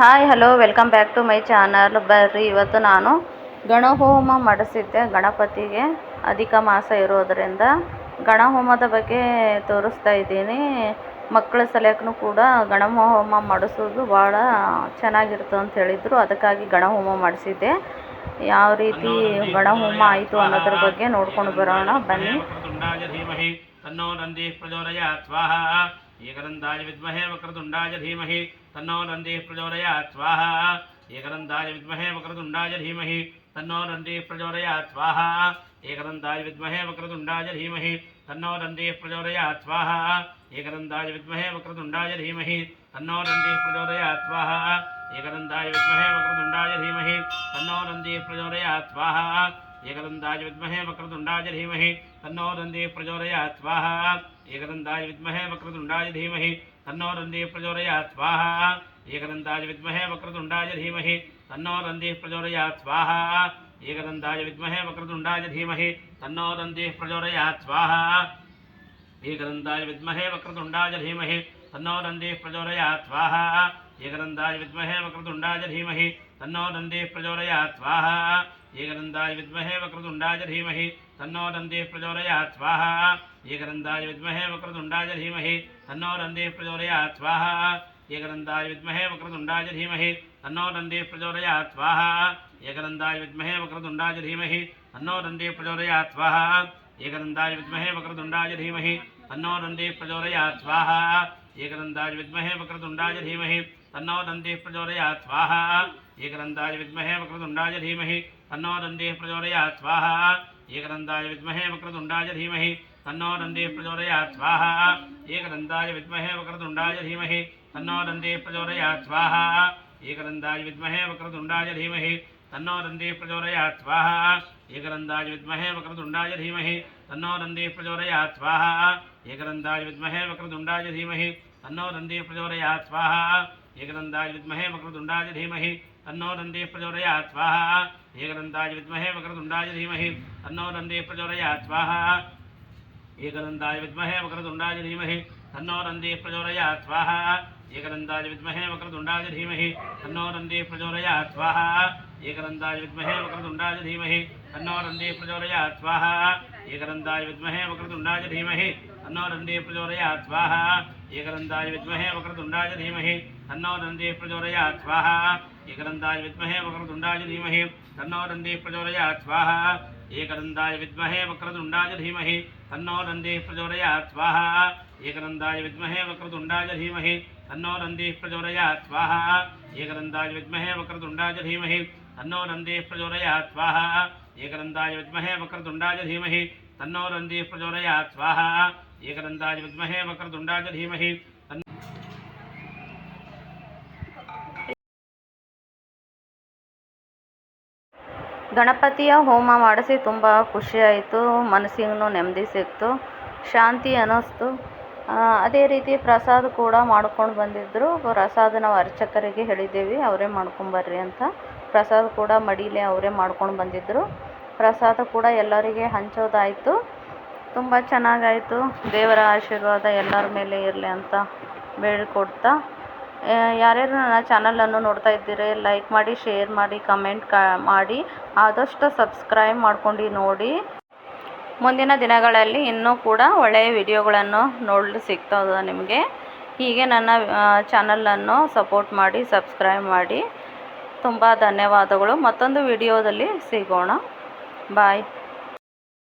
Hi hello welcome back to my channel. ಬರ್ರಿ ಇವತ್ತು ನಾನು ಗಣಹೋಮ ಮಾಡಿಸಿದ್ದೆ. ಗಣಪತಿಗೆ ಅಧಿಕ ಮಾಸ ಇರೋದರಿಂದ ಗಣಹೋಮದ ಬಗ್ಗೆ ತೋರಿಸ್ತಾ ಇದ್ದೀನಿ. ಮಕ್ಕಳ ಸಲಕ್ಕೂ ಕೂಡ ಗಣಹೋಮ ಮಾಡಿಸೋದು ಭಾಳ ಚೆನ್ನಾಗಿರುತ್ತೆ ಅಂತ ಹೇಳಿದರು. ಅದಕ್ಕಾಗಿ ಗಣಹೋಮ ಮಾಡಿಸಿದ್ದೆ. ಯಾವ ರೀತಿ ಗಣಹೋಮ ಆಯಿತು ಅನ್ನೋದ್ರ ಬಗ್ಗೆ ನೋಡ್ಕೊಂಡು ಬರೋಣ ಬನ್ನಿ. तन्नो नंदी प्रचोदयात् स्वाहा एकदन्ताय विद्महे वक्रतुण्डाय धीमहि तन्नो नंदी प्रचोदयात् स्वाहा एकदन्ताय विद्महे वक्रतुण्डाय धीमहि तन्नो नंदी प्रचोदयात् स्वाहा एकदन्ताय विद्महे वक्रतुण्डाय धीमहि तन्नो नंदी प्रचोदयात् स्वाहा एकदन्ताय विद्महे वक्रतुण्डाय धीमहि तन्नो नंदी प्रचोदयात् स्वाहा एकदन्ताय विद्महे वक्रतुण्डाय धीमहि तन्नो नंदी प्रचोदयात् स्वाहा एकदन्ताय विद्महे वक्रतुण्डाय धीमहि तन्नो नंदी प्रचोदयात् स्वाहा एकदन्ताय विद्महे वक्रतुण्डाय धीमहि तन्नो नंदी प्रचोदयात् स्वाहा एकदन्ताय विद्महे वक्रतुण्डाय धीमहि तन्नो नंदी प्रचोदयात् स्वाहा एकदन्ताय विद्महे वक्रतुण्डाय धीमहि तन्नो नंदी प्रचोदयात् स्वाहा एकदन्ताय विद्महे वक्रतुण्डाय धीमहि तन्नो नंदी प्रचोदयात् स्वाहा एकदन्ताय विद्महे वक्रतुण्डाय धीमहि तन्नो नंदी प्रचोदयात् स्वाहा एकदन्ताय विद्महे वक्रतुण्डाय धीमहि तन्नो नंदी प्रचोदयात् स्वाहा एकदन्ताय विद्महे वक्रतुण्डाय धीमहि तन्नो नंदी प्रचोदयात् स्वाहा एकदन्ताय विद्महे वक्रतुण्डाय धीमहि तन्नो नंदी प्रचोदयात् स्वाहा एकदन्ताय विद्महे वक्रतुण्डाय धीमहि तन्नो नंदी प्रचोदयात् स्वाहा एकदन्ताय विद्महे वक्रतुण्डाय धीमहि तन्नो नंदी प्रचोदयात् स्वाहा एकदन्ताय विद्महे वक्रतुण्डाय धीमहि तन्नो नंदी प्रचोदयात् स्वाहा एकदन्ताय विद्महे वक्रतुण्डाय धीमहि तन्नो नंदी प्रचोदयात् स्वाहा एकदन्ताय विद्महे वक्रतुण्डाय धीमहि तन्नो नंदी प्रचोदयात् स्वाहा एकदन्ताय विद्महे वक्रतुण्डाय धीमहि तन्नो नंदी प्रचोदयात् स्वाहा एकदन्ताय विद्महे वक्रतुण्डाय धीमहि तन्नो नंदी प्रचोदयात् स्वाहा एकदन्ताय विद्महे वक्रतुण्डाय धीमहि तन्नो नंदी प्रचोदयात् स्वाहा एकदन्ताय विद्महे वक्रतुण्डाय धीमहि तन्नो नंदी प्रचोदयात् स्वाहा एकदन्ताय विद्महे वक्रतुण्डाय धीमहि तन्नो नंदी प्रचोदयात् स्वाहा एकदन्ताय विद्महे वक्रतुण्डाय धीमहि तन्नो नंदी प्रचोदयात् स्वाहा एकदन्ताय विद्महे वक्रतुण्डाय धीमहि तन्नो नंदी प्रचोदयात् स्वाहा एकदन्ताय विद्महे वक्रतुण्डाय धीमहि तन्नो नंदी प्रचोदयात् स्वाहा एकदन्ताय विद्महे वक्रतुण्डाय धीमहि तन्नो नंदी प्रचोदयात् स्वाहा एकदन्ताय विद्महे वक्रतुण्डाय धीमहि तन्नो नंदी प्रचोदयात् स्वाहा एकदन्ताय विद्महे वक्रतुण्डाय धीमहि तन्नो नंदी प्रचोदयात् स्वाहा एकदन्ताय विद्महे वक्रतुण्डाय धीमहि तन्नो नंदी प्रचोदयात् स्वाहा एकदन्ताय विद्महे वक्रतुण्डाय धीमहि तन्नो नंदी प्रचोदयात् स्वाहा एकदन्ताय विद्महे वक्रतुण्डाय धीमहि तन्नो नंदी प्रचोदयात् स्वाहा एकदन्ताय विद्महे वक्रतुण्डाय धीमहि तन्नो नंदी प्रचोदयात् स्वाहा एकदन्ताय विद्महे वक्रतुण्डाय धीमहि तन्नो नंदी प्रचोदयात् स्वाहा एकदन्ताय विद्महे वक्रतुण्डाय धीमहि ಗಣಪತಿಯ ಹೋಮ ಮಾಡಿಸಿ ತುಂಬ ಖುಷಿಯಾಯಿತು. ಮನಸ್ಸಿಗೂ ನೆಮ್ಮದಿ ಸಿಕ್ತು, ಶಾಂತಿ ಅನ್ನಿಸ್ತು. ಅದೇ ರೀತಿ ಪ್ರಸಾದ ಕೂಡ ಮಾಡ್ಕೊಂಡು ಬಂದಿದ್ದರು. ಪ್ರಸಾದ ನಾವು ಅರ್ಚಕರಿಗೆ ಹೇಳಿದ್ದೇವೆ, ಅವರೇ ಮಾಡ್ಕೊಂಬರ್ರಿ ಅಂತ. ಪ್ರಸಾದ ಕೂಡ ಮಡಿಲೇ ಅವರೇ ಮಾಡ್ಕೊಂಡು ಬಂದಿದ್ದರು. ಪ್ರಸಾದ ಕೂಡ ಎಲ್ಲರಿಗೆ ಹಂಚೋದಾಯಿತು. ತುಂಬ ಚೆನ್ನಾಗಾಯಿತು. ದೇವರ ಆಶೀರ್ವಾದ ಎಲ್ಲರ ಮೇಲೆ ಇರಲಿ ಅಂತ ಬೇಡಿಕೊಡ್ತಾ, ಯಾರ್ಯಾರು ನನ್ನ ಚಾನಲನ್ನು ನೋಡ್ತಾ ಇದ್ದೀರಿ ಲೈಕ್ ಮಾಡಿ, ಶೇರ್ ಮಾಡಿ, ಕಮೆಂಟ್ ಮಾಡಿ, ಆದಷ್ಟು ಸಬ್ಸ್ಕ್ರೈಬ್ ಮಾಡ್ಕೊಂಡು ನೋಡಿ. ಮುಂದಿನ ದಿನಗಳಲ್ಲಿ ಇನ್ನೂ ಕೂಡ ಒಳ್ಳೆಯ ವಿಡಿಯೋಗಳನ್ನು ನೋಡಲು ಸಿಗ್ತದೆ ನಿಮಗೆ. ಹೀಗೆ ನನ್ನ ಚಾನಲನ್ನು ಸಪೋರ್ಟ್ ಮಾಡಿ, ಸಬ್ಸ್ಕ್ರೈಬ್ ಮಾಡಿ. ತುಂಬ ಧನ್ಯವಾದಗಳು. ಮತ್ತೊಂದು ವಿಡಿಯೋದಲ್ಲಿ ಸಿಗೋಣ. ಬಾಯ್.